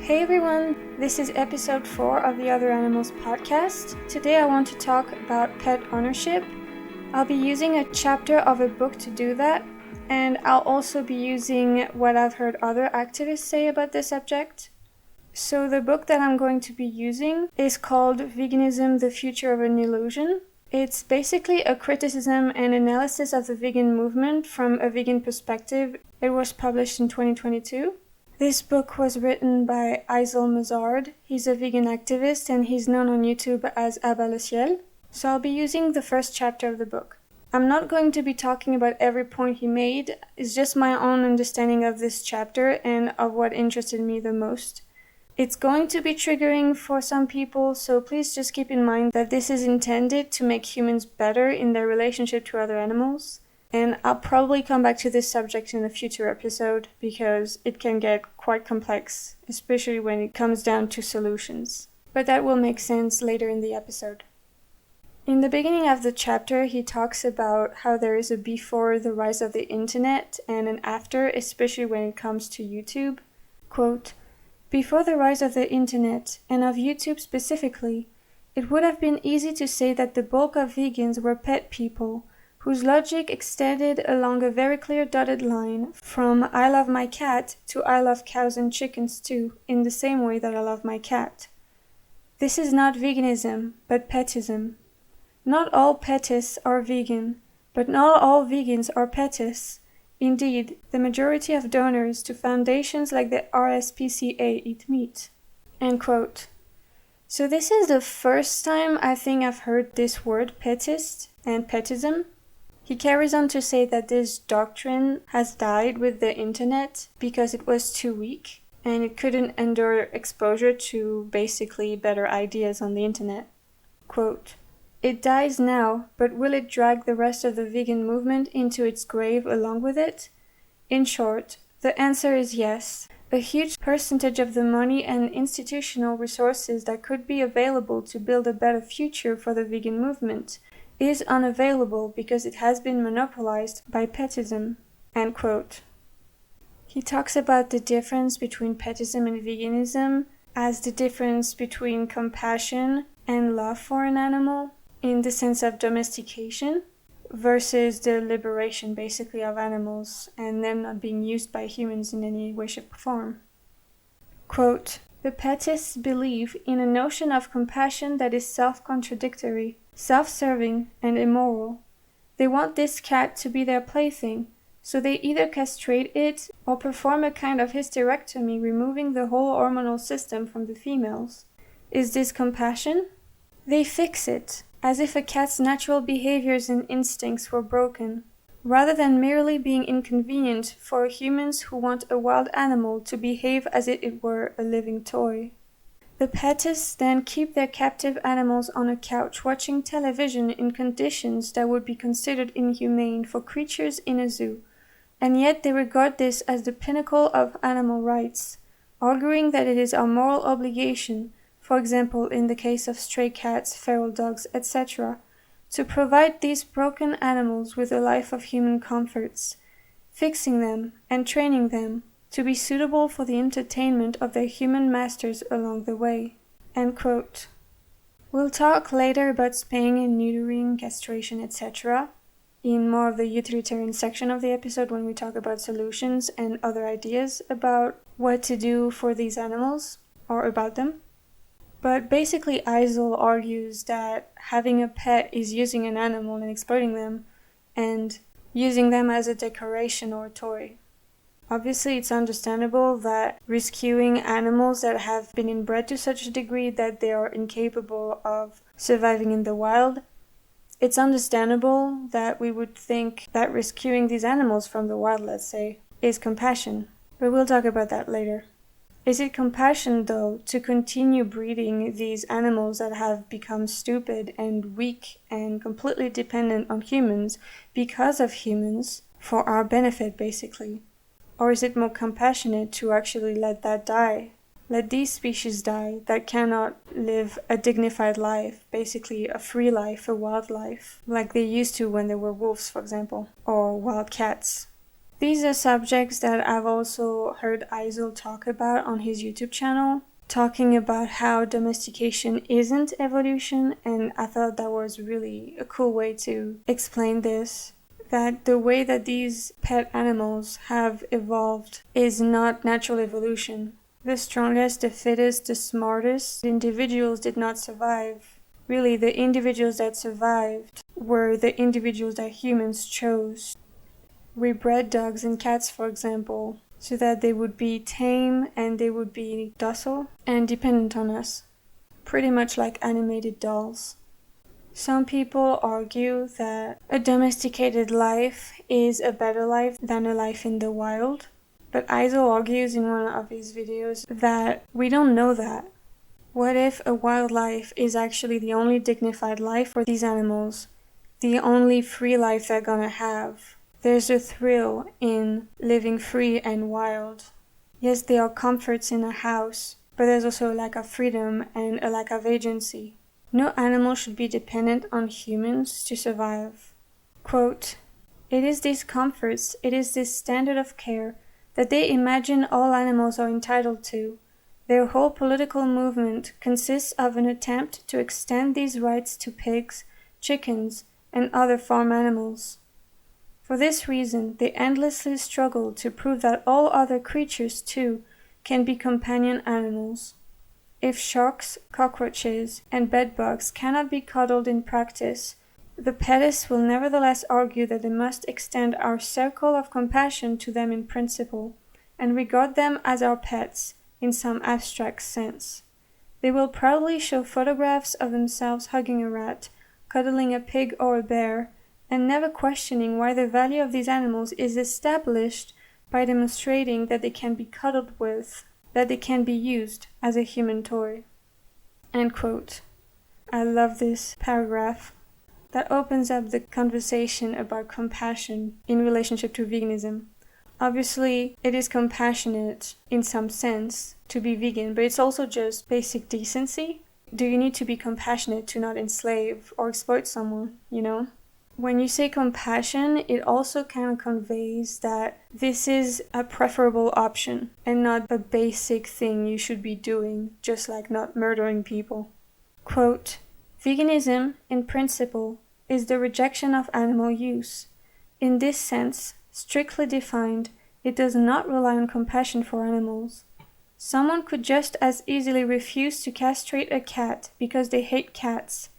Hey everyone, this is episode 4 of the Other Animals podcast. Today I want to talk about pet ownership. I'll be using a chapter of a book to do that, and I'll also be using what I've heard other activists say about this subject. So the book that I'm going to be using is called Veganism, the Future of an Illusion. It's basically a criticism and analysis of the vegan movement from a vegan perspective. It was published in 2022. This book was written by Aysel Mazard. He's a vegan activist and he's known on YouTube as Abat le Ciel. So I'll be using the first chapter of the book. I'm not going to be talking about every point he made. It's just my own understanding of this chapter and of what interested me the most. It's going to be triggering for some people, so please just keep in mind that this is intended to make humans better in their relationship to other animals. And I'll probably come back to this subject in a future episode because it can get quite complex, especially when it comes down to solutions. But that will make sense later in the episode. In the beginning of the chapter, he talks about how there is a before the rise of the internet and an after, especially when it comes to YouTube. Quote, "Before the rise of the internet, and of YouTube specifically, it would have been easy to say that the bulk of vegans were pet people, whose logic extended along a very clear dotted line from I love my cat to I love cows and chickens too, in the same way that I love my cat. This is not veganism, but petism. Not all petists are vegan, but not all vegans are petists. Indeed, the majority of donors to foundations like the RSPCA eat meat." End quote. So this is the first time I think I've heard this word petist and petism. He carries on to say that this doctrine has died with the internet because it was too weak and it couldn't endure exposure to basically better ideas on the internet. Quote, "It dies now, but will it drag the rest of the vegan movement into its grave along with it? In short, the answer is yes. A huge percentage of the money and institutional resources that could be available to build a better future for the vegan movement is unavailable because it has been monopolized by petism." End quote. He talks about the difference between petism and veganism as the difference between compassion and love for an animal in the sense of domestication versus the liberation basically of animals and them not being used by humans in any way, shape, or form. Quote, "The petists believe in a notion of compassion that is self-contradictory, self-serving, and immoral. They want this cat to be their plaything, so they either castrate it or perform a kind of hysterectomy, removing the whole hormonal system from the females. Is this compassion? They fix it, as if a cat's natural behaviors and instincts were broken, rather than merely being inconvenient for humans who want a wild animal to behave as if it were a living toy. The petists then keep their captive animals on a couch watching television in conditions that would be considered inhumane for creatures in a zoo, and yet they regard this as the pinnacle of animal rights, arguing that it is our moral obligation, for example in the case of stray cats, feral dogs, etc., to provide these broken animals with a life of human comforts, fixing them and training them to be suitable for the entertainment of their human masters along the way." End quote. We'll talk later about spaying and neutering, castration, etc. in more of the utilitarian section of the episode when we talk about solutions and other ideas about what to do for these animals or about them. But basically Aysel argues that having a pet is using an animal and exploiting them and using them as a decoration or a toy. Obviously, it's understandable that rescuing animals that have been inbred to such a degree that they are incapable of surviving in the wild, it's understandable that we would think that rescuing these animals from the wild, let's say, is compassion. But we'll talk about that later. Is it compassion, though, to continue breeding these animals that have become stupid and weak and completely dependent on humans because of humans for our benefit, basically? Or is it more compassionate to actually let that die? Let these species die that cannot live a dignified life, basically a free life, a wild life, like they used to when they were wolves, for example, or wild cats. These are subjects that I've also heard Eisel talk about on his YouTube channel, talking about how domestication isn't evolution, and I thought that was really a cool way to explain this. That the way that these pet animals have evolved is not natural evolution. The strongest, the fittest, the smartest individuals did not survive. Really, the individuals that survived were the individuals that humans chose. We bred dogs and cats, for example, so that they would be tame and they would be docile and dependent on us, pretty much like animated dolls. Some people argue that a domesticated life is a better life than a life in the wild, but Eisel argues in one of his videos that we don't know that. What if a wild life is actually the only dignified life for these animals, the only free life they're gonna have? There's a thrill in living free and wild. Yes, there are comforts in a house, but there's also a lack of freedom and a lack of agency. No animal should be dependent on humans to survive. Quote, "It is these comforts, it is this standard of care that they imagine all animals are entitled to. Their whole political movement consists of an attempt to extend these rights to pigs, chickens, and other farm animals. For this reason, they endlessly struggle to prove that all other creatures, too, can be companion animals. If sharks, cockroaches, and bedbugs cannot be cuddled in practice, the petists will nevertheless argue that they must extend our circle of compassion to them in principle, and regard them as our pets in some abstract sense. They will proudly show photographs of themselves hugging a rat, cuddling a pig or a bear, and never questioning why the value of these animals is established by demonstrating that they can be cuddled with, that they can be used as a human toy." End quote. I love this paragraph. That opens up the conversation about compassion in relationship to veganism. Obviously, it is compassionate in some sense to be vegan, but it's also just basic decency. Do you need to be compassionate to not enslave or exploit someone, you know? When you say compassion, it also kind of conveys that this is a preferable option and not a basic thing you should be doing, just like not murdering people. Quote, "Veganism, in principle, is the rejection of animal use. In this sense, strictly defined, it does not rely on compassion for animals. Someone could just as easily refuse to castrate a cat because they hate cats,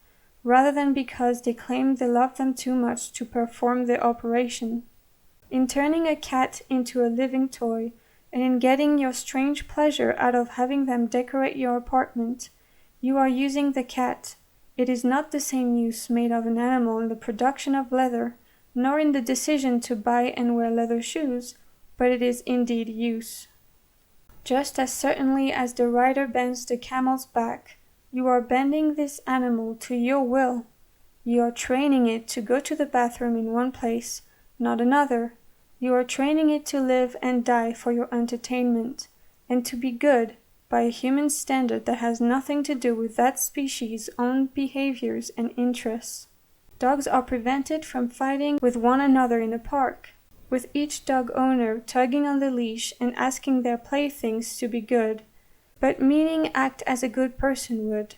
rather than because they claim they love them too much to perform the operation. In turning a cat into a living toy, and in getting your strange pleasure out of having them decorate your apartment, you are using the cat. It is not the same use made of an animal in the production of leather, nor in the decision to buy and wear leather shoes, but it is indeed use. Just as certainly as the rider bends the camel's back, you are bending this animal to your will. You are training it to go to the bathroom in one place, not another. You are training it to live and die for your entertainment, and to be good by a human standard that has nothing to do with that species' own behaviors and interests. Dogs are prevented from fighting with one another in a park, with each dog owner tugging on the leash and asking their playthings to be good, but meaning act as a good person would.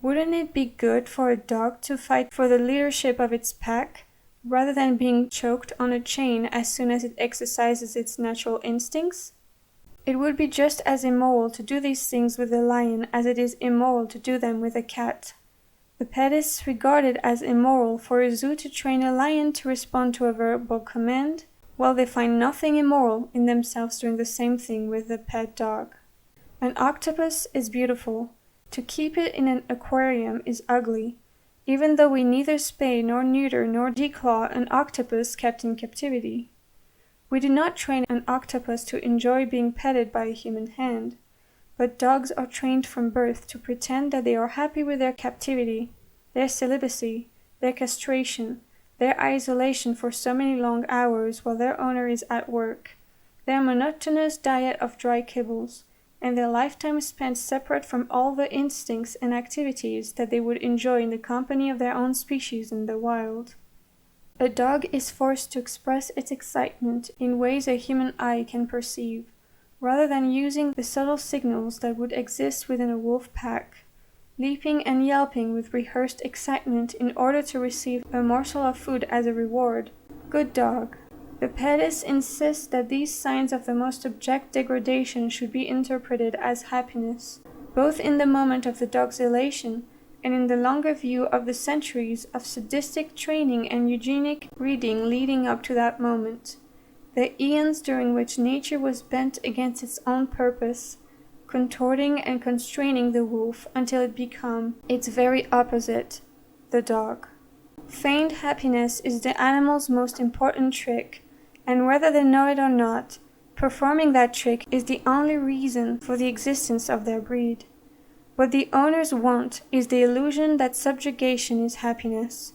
Wouldn't it be good for a dog to fight for the leadership of its pack, rather than being choked on a chain as soon as it exercises its natural instincts? It would be just as immoral to do these things with a lion as it is immoral to do them with a cat. The petists regard it as immoral for a zoo to train a lion to respond to a verbal command, while they find nothing immoral in themselves doing the same thing with a pet dog. An octopus is beautiful. To keep it in an aquarium is ugly, even though we neither spay nor neuter nor declaw an octopus kept in captivity. We do not train an octopus to enjoy being petted by a human hand, but dogs are trained from birth to pretend that they are happy with their captivity, their celibacy, their castration, their isolation for so many long hours while their owner is at work, their monotonous diet of dry kibbles, and their lifetime spent separate from all the instincts and activities that they would enjoy in the company of their own species in the wild. A dog is forced to express its excitement in ways a human eye can perceive, rather than using the subtle signals that would exist within a wolf pack, leaping and yelping with rehearsed excitement in order to receive a morsel of food as a reward. Good dog. The Pettis insist that these signs of the most abject degradation should be interpreted as happiness, both in the moment of the dog's elation and in the longer view of the centuries of sadistic training and eugenic breeding leading up to that moment, the eons during which nature was bent against its own purpose, contorting and constraining the wolf until it became its very opposite, the dog. Feigned happiness is the animal's most important trick, and whether they know it or not, performing that trick is the only reason for the existence of their breed. What the owners want is the illusion that subjugation is happiness,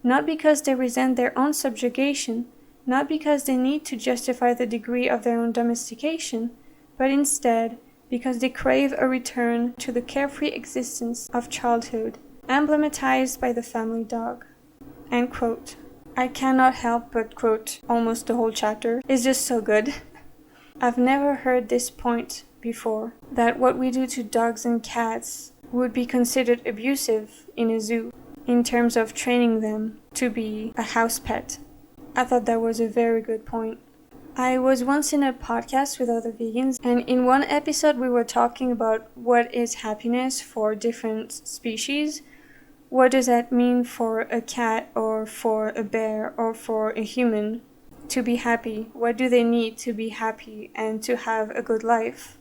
not because they resent their own subjugation, not because they need to justify the degree of their own domestication, but instead because they crave a return to the carefree existence of childhood, emblematized by the family dog. End quote. I cannot help but quote almost the whole chapter. It's just so good. I've never heard this point before, that what we do to dogs and cats would be considered abusive in a zoo, in terms of training them to be a house pet. I thought that was a very good point. I was once in a podcast with other vegans, and in one episode we were talking about what is happiness for different species. What does that mean for a cat or for a bear or for a human to be happy? What do they need to be happy and to have a good life?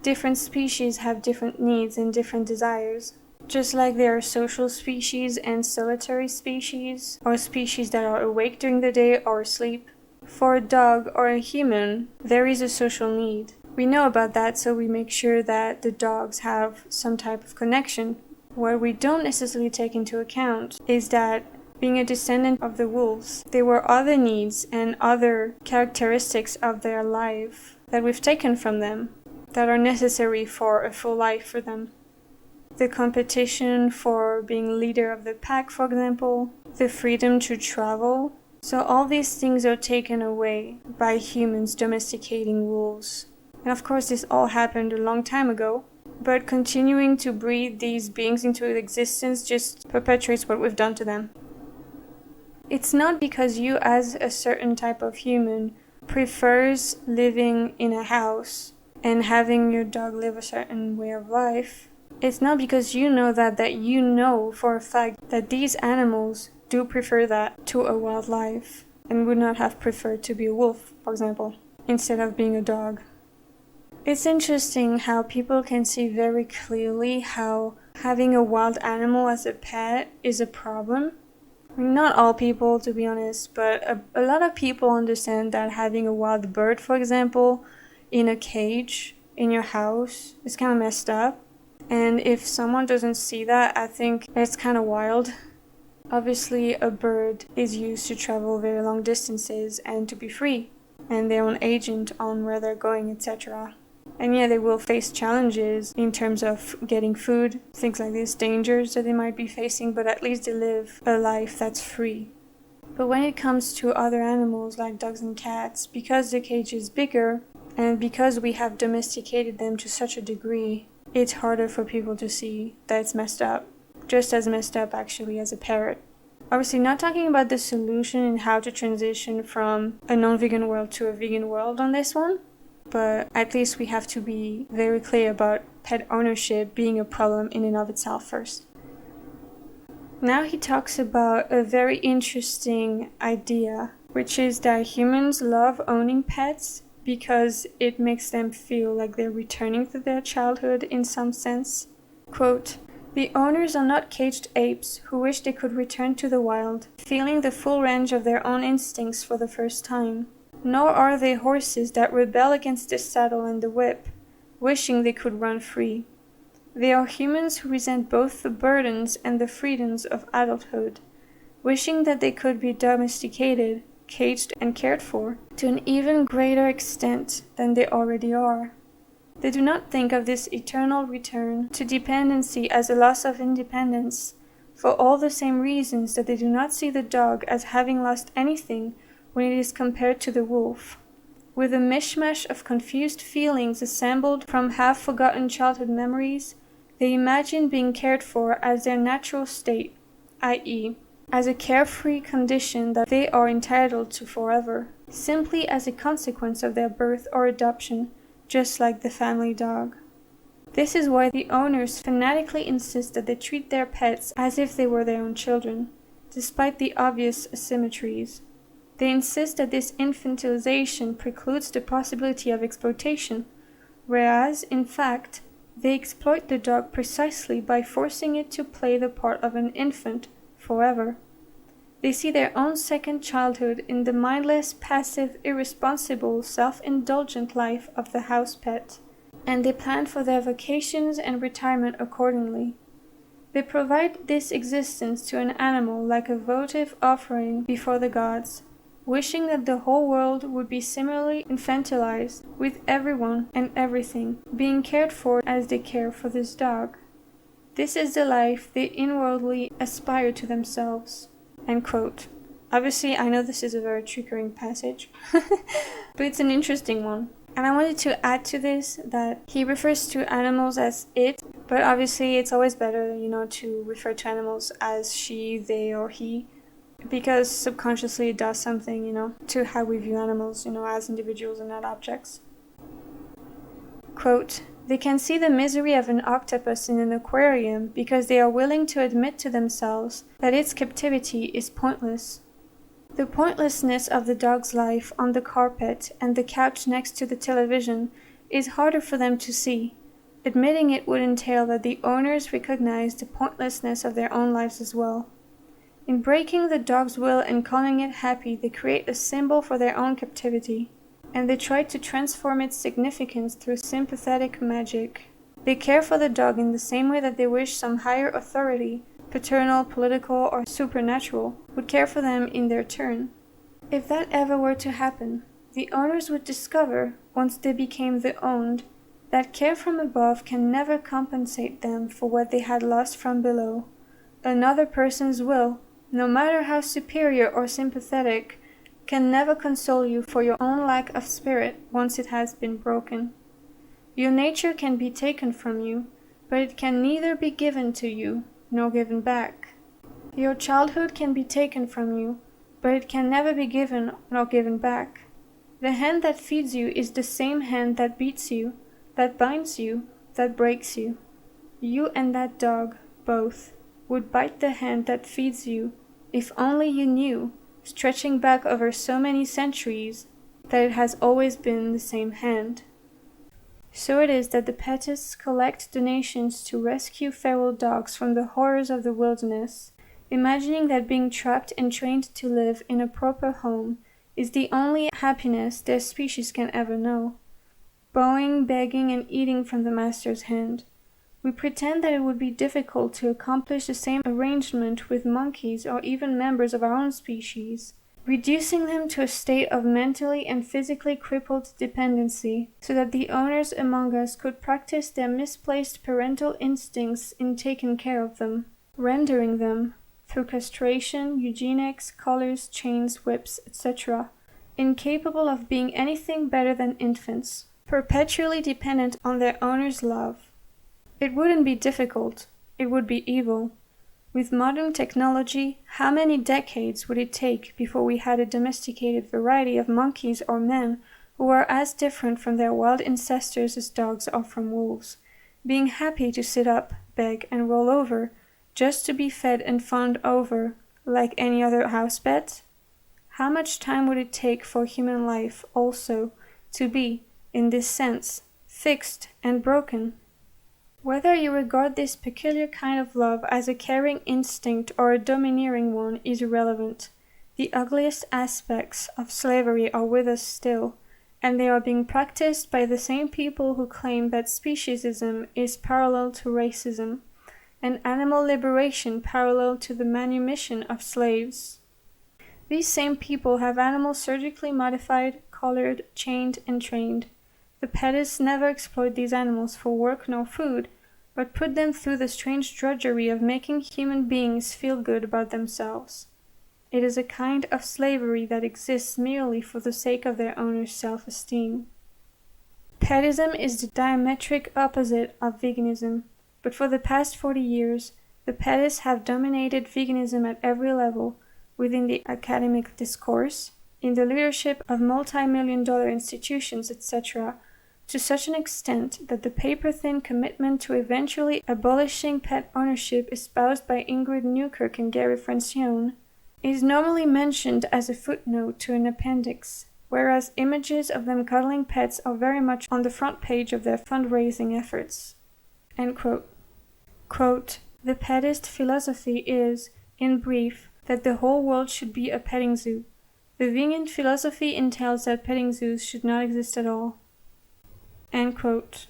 Different species have different needs and different desires. Just like there are social species and solitary species, or species that are awake during the day or asleep. For a dog or a human, there is a social need. We know about that, so we make sure that the dogs have some type of connection. What we don't necessarily take into account is that being a descendant of the wolves, there were other needs and other characteristics of their life that we've taken from them that are necessary for a full life for them. The competition for being leader of the pack, for example, the freedom to travel. So all these things are taken away by humans domesticating wolves. And of course this all happened a long time ago. But continuing to breed these beings into existence just perpetuates what we've done to them. It's not because you as a certain type of human prefers living in a house and having your dog live a certain way of life. It's not because you know that you know for a fact that these animals do prefer that to a wildlife and would not have preferred to be a wolf, for example, instead of being a dog. It's interesting how people can see very clearly how having a wild animal as a pet is a problem. I mean, not all people, to be honest, but a lot of people understand that having a wild bird, for example, in a cage in your house is kind of messed up. And if someone doesn't see that, I think it's kind of wild. Obviously, a bird is used to travel very long distances and to be free, and their own agent on where they're going, etc. And yeah, they will face challenges in terms of getting food, things like this, dangers that they might be facing, but at least they live a life that's free. But when it comes to other animals like dogs and cats, because the cage is bigger, and because we have domesticated them to such a degree, it's harder for people to see that it's messed up. Just as messed up actually as a parrot. Obviously not talking about the solution and how to transition from a non-vegan world to a vegan world on this one, but at least we have to be very clear about pet ownership being a problem in and of itself first. Now he talks about a very interesting idea, which is that humans love owning pets because it makes them feel like they're returning to their childhood in some sense. Quote, "The owners are not caged apes who wish they could return to the wild, feeling the full range of their own instincts for the first time. Nor are they horses that rebel against the saddle and the whip, wishing they could run free. They are humans who resent both the burdens and the freedoms of adulthood, wishing that they could be domesticated, caged and cared for, to an even greater extent than they already are. They do not think of this eternal return to dependency as a loss of independence, for all the same reasons that they do not see the dog as having lost anything when it is compared to the wolf. With a mishmash of confused feelings assembled from half-forgotten childhood memories, they imagine being cared for as their natural state, i.e., as a carefree condition that they are entitled to forever, simply as a consequence of their birth or adoption, just like the family dog. This is why the owners fanatically insist that they treat their pets as if they were their own children, despite the obvious asymmetries. They insist that this infantilization precludes the possibility of exploitation, whereas, in fact, they exploit the dog precisely by forcing it to play the part of an infant forever. They see their own second childhood in the mindless, passive, irresponsible, self-indulgent life of the house pet, and they plan for their vacations and retirement accordingly. They provide this existence to an animal like a votive offering before the gods, wishing that the whole world would be similarly infantilized, with everyone and everything being cared for as they care for this dog. This is the life they inwardly aspire to themselves." End quote. Obviously, I know this is a very triggering passage, but it's an interesting one. And I wanted to add to this that he refers to animals as it, but obviously it's always better, to refer to animals as she, they, or he, because subconsciously it does something, to how we view animals, as individuals and not objects. Quote, "They can see the misery of an octopus in an aquarium because they are willing to admit to themselves that its captivity is pointless. The pointlessness of the dog's life on the carpet and the couch next to the television is harder for them to see. Admitting it would entail that the owners recognize the pointlessness of their own lives as well. In breaking the dog's will and calling it happy, they create a symbol for their own captivity, and they try to transform its significance through sympathetic magic. They care for the dog in the same way that they wish some higher authority, paternal, political, or supernatural, would care for them in their turn. If that ever were to happen, the owners would discover, once they became the owned, that care from above can never compensate them for what they had lost from below. Another person's will, no matter how superior or sympathetic, can never console you for your own lack of spirit once it has been broken. Your nature can be taken from you, but it can neither be given to you nor given back. Your childhood can be taken from you, but it can never be given nor given back. The hand that feeds you is the same hand that beats you, that binds you, that breaks you. You and that dog, both, would bite the hand that feeds you if only you knew, stretching back over so many centuries, that it has always been the same hand. So it is that the petists collect donations to rescue feral dogs from the horrors of the wilderness, imagining that being trapped and trained to live in a proper home is the only happiness their species can ever know. Bowing, begging, and eating from the master's hand. We pretend that it would be difficult to accomplish the same arrangement with monkeys or even members of our own species, reducing them to a state of mentally and physically crippled dependency, so that the owners among us could practice their misplaced parental instincts in taking care of them, rendering them, through castration, eugenics, collars, chains, whips, etc., incapable of being anything better than infants, perpetually dependent on their owner's love. It wouldn't be difficult, it would be evil. With modern technology, how many decades would it take before we had a domesticated variety of monkeys or men who are as different from their wild ancestors as dogs are from wolves, being happy to sit up, beg, and roll over, just to be fed and fawned over, like any other house pet? How much time would it take for human life, also, to be, in this sense, fixed and broken? Whether you regard this peculiar kind of love as a caring instinct or a domineering one is irrelevant. The ugliest aspects of slavery are with us still, and they are being practiced by the same people who claim that speciesism is parallel to racism, and animal liberation parallel to the manumission of slaves. These same people have animals surgically modified, collared, chained, and trained. The petists never exploit these animals for work nor food, but put them through the strange drudgery of making human beings feel good about themselves. It is a kind of slavery that exists merely for the sake of their owner's self-esteem. Petism is the diametric opposite of veganism, but for the past 40 years, the petists have dominated veganism at every level, within the academic discourse, in the leadership of multi-million-dollar institutions, etc., to such an extent that the paper-thin commitment to eventually abolishing pet ownership espoused by Ingrid Newkirk and Gary Francione is normally mentioned as a footnote to an appendix, whereas images of them cuddling pets are very much on the front page of their fundraising efforts. End quote. Quote, "The petist philosophy is, in brief, that the whole world should be a petting zoo. The vegan philosophy entails that petting zoos should not exist at all." End quote.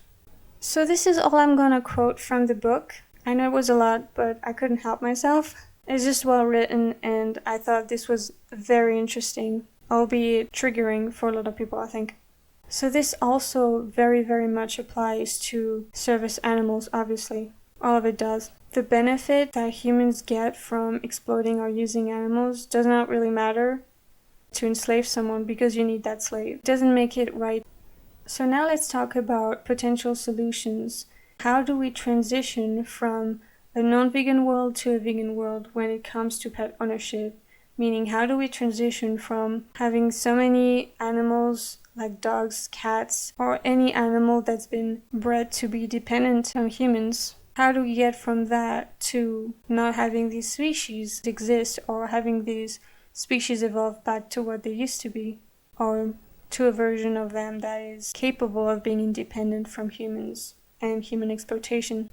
So this is all I'm gonna quote from the book. I know it was a lot, but I couldn't help myself. It's just well written, and I thought this was very interesting, albeit triggering for a lot of people, I think. So this also very, very much applies to service animals, obviously. All of it does. The benefit that humans get from exploiting or using animals does not really matter to enslave someone because you need that slave. It doesn't make it right. So now let's talk about potential solutions. How do we transition from a non-vegan world to a vegan world when it comes to pet ownership? Meaning, how do we transition from having so many animals like dogs, cats, or any animal that's been bred to be dependent on humans? How do we get from that to not having these species exist, or having these species evolve back to what they used to be, or to a version of them that is capable of being independent from humans and human exploitation?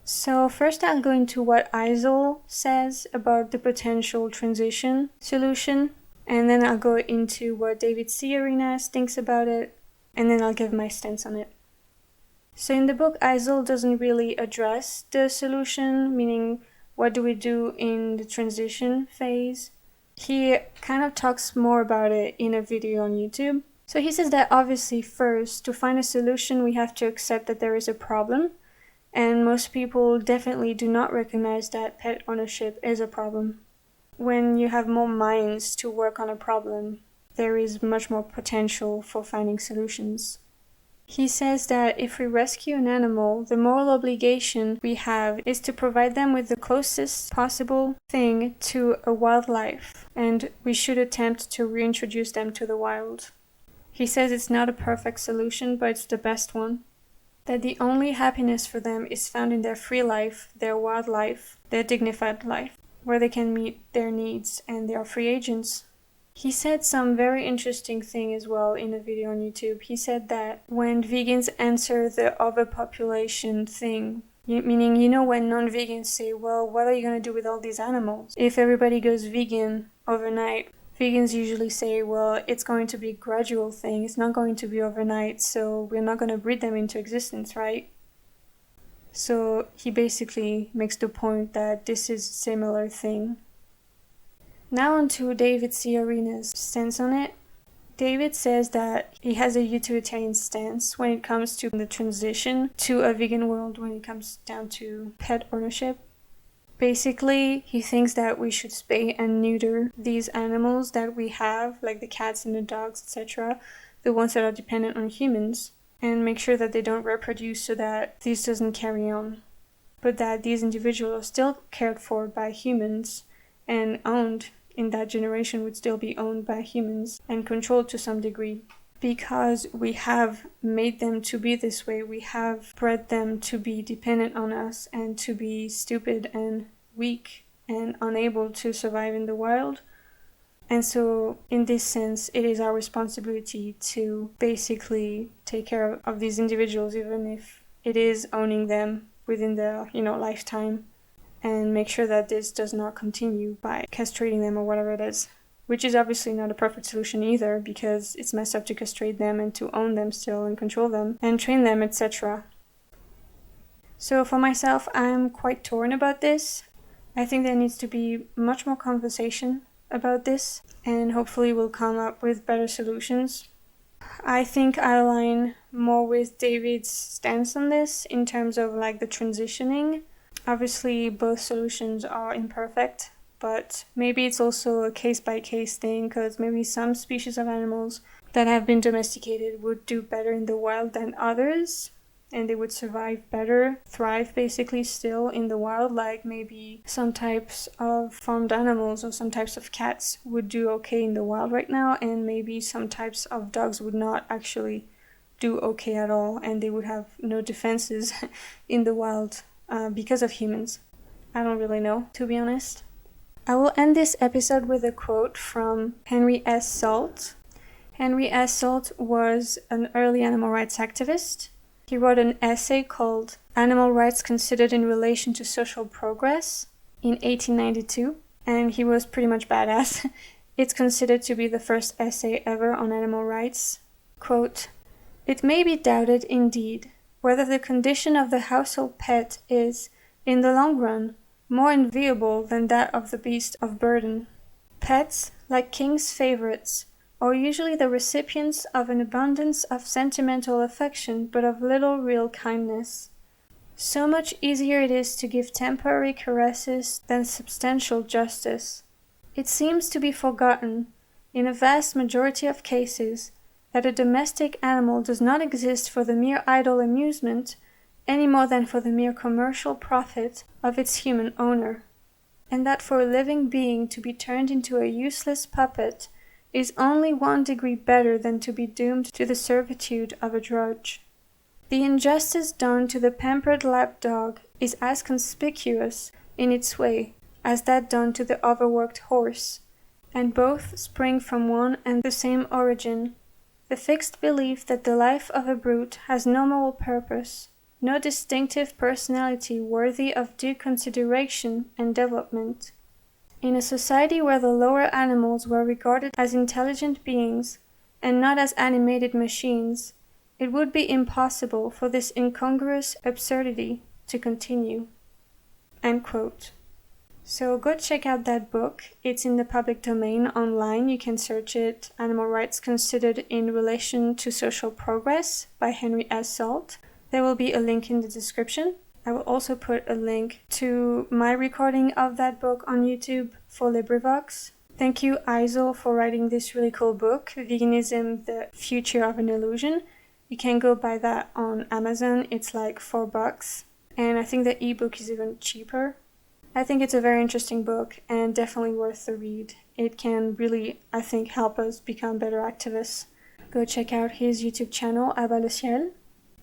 So first I'll go into what Eisel says about the potential transition solution, and then I'll go into what David C. Arenas thinks about it, and then I'll give my stance on it. So in the book, Eisel doesn't really address the solution, meaning what do we do in the transition phase. He kind of talks more about it in a video on YouTube. So he says that obviously first, to find a solution, we have to accept that there is a problem. And most people definitely do not recognize that pet ownership is a problem. When you have more minds to work on a problem, there is much more potential for finding solutions. He says that if we rescue an animal, the moral obligation we have is to provide them with the closest possible thing to a wildlife, and we should attempt to reintroduce them to the wild. He says it's not a perfect solution, but it's the best one. That the only happiness for them is found in their free life, their wild life, their dignified life, where they can meet their needs and they are free agents. He said some very interesting thing as well in a video on YouTube. He said that when vegans answer the overpopulation thing, meaning, when non-vegans say, well, what are you going to do with all these animals? If everybody goes vegan overnight, vegans usually say, well, it's going to be a gradual thing. It's not going to be overnight, so we're not going to breed them into existence, right? So he basically makes the point that this is a similar thing. Now on to David C. Arenas' stance on it. David says that he has a utilitarian stance when it comes to the transition to a vegan world when it comes down to pet ownership. Basically, he thinks that we should spay and neuter these animals that we have, like the cats and the dogs, etc., the ones that are dependent on humans, and make sure that they don't reproduce so that this doesn't carry on, but that these individuals are still cared for by humans and owned. In that generation would still be owned by humans and controlled to some degree. Because we have made them to be this way, we have bred them to be dependent on us and to be stupid and weak and unable to survive in the wild. And so in this sense, it is our responsibility to basically take care of these individuals, even if it is owning them within their, lifetime. And make sure that this does not continue by castrating them or whatever it is. Which is obviously not a perfect solution either, because it's messed up to castrate them and to own them still and control them and train them, etc. So for myself, I'm quite torn about this. I think there needs to be much more conversation about this, and hopefully we'll come up with better solutions. I think I align more with David's stance on this in terms of like the transitioning. Obviously, both solutions are imperfect, but maybe it's also a case-by-case thing, because maybe some species of animals that have been domesticated would do better in the wild than others, and they would survive better, thrive basically still in the wild, like maybe some types of farmed animals or some types of cats would do okay in the wild right now, and maybe some types of dogs would not actually do okay at all, and they would have no defenses in the wild because of humans. I don't really know, to be honest. I will end this episode with a quote from Henry S. Salt. Henry S. Salt was an early animal rights activist. He wrote an essay called Animal Rights Considered in Relation to Social Progress in 1892, and he was pretty much badass. It's considered to be the first essay ever on animal rights. Quote, "It may be doubted, indeed, whether the condition of the household pet is, in the long run, more enviable than that of the beast of burden. Pets, like king's favorites, are usually the recipients of an abundance of sentimental affection, but of little real kindness. So much easier it is to give temporary caresses than substantial justice. It seems to be forgotten, in a vast majority of cases, that a domestic animal does not exist for the mere idle amusement, any more than for the mere commercial profit of its human owner, and that for a living being to be turned into a useless puppet is only 1 degree better than to be doomed to the servitude of a drudge. The injustice done to the pampered lapdog is as conspicuous in its way as that done to the overworked horse, and both spring from one and the same origin, the fixed belief that the life of a brute has no moral purpose, no distinctive personality worthy of due consideration and development. In a society where the lower animals were regarded as intelligent beings, and not as animated machines, it would be impossible for this incongruous absurdity to continue." End quote. So go check out that book. It's in the public domain online. You can search it, Animal Rights Considered in Relation to Social Progress by Henry S. Salt. There will be a link in the description. I will also put a link to my recording of that book on YouTube for LibriVox. Thank you, Eisel, for writing this really cool book, Veganism, The Future of an Illusion. You can go buy that on Amazon. It's like $4. And I think the ebook is even cheaper. I think it's a very interesting book and definitely worth the read. It can really, I think, help us become better activists. Go check out his YouTube channel, Abat le Ciel.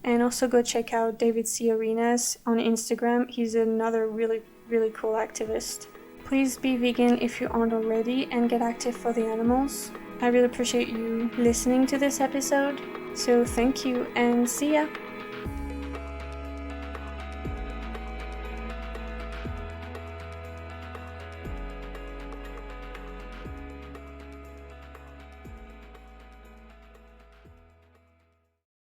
And also go check out David C. Arenas on Instagram. He's another really, really cool activist. Please be vegan if you aren't already and get active for the animals. I really appreciate you listening to this episode. So thank you and see ya!